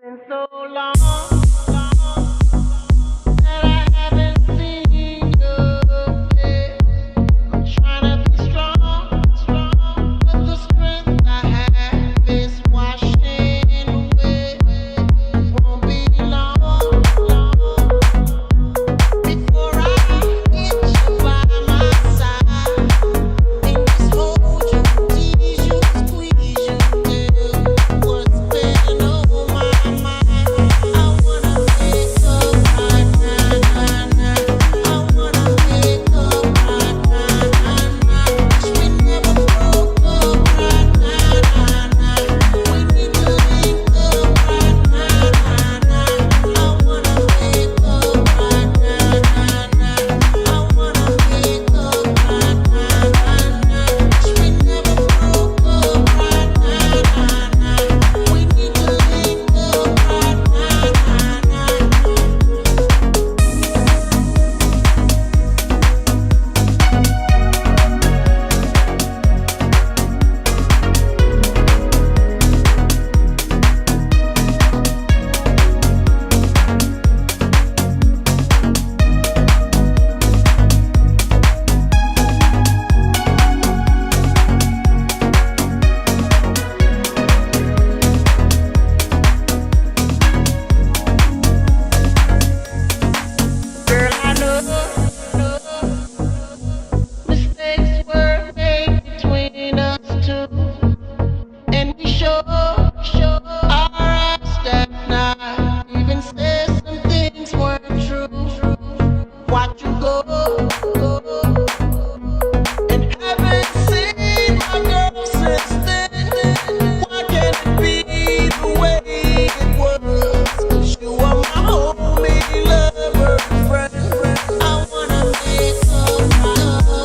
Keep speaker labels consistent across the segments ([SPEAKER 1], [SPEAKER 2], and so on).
[SPEAKER 1] been so long that I haven't seen your face. I'm trying to be strong, but the strength I have is washing away. Won't be long before I get you by my side and just hold you, tease you, squeeze you till what's been on my mind. I wanna wake up right now. I wanna wake up right now. Wish we never broke up right now. We need to link up right now. I wanna wake up right now. I wanna wake up right now. Wish we never broke up right now. We need to link up right now. Girl, I know mistakes were made between us two, and we sure our eyes that night even said some things weren't true. Watch you go and haven't seen my girl since then. Why can't it be the way it was? 'Cause you are my homie, lover, friend. I wanna wake up right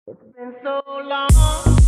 [SPEAKER 1] It's been so long.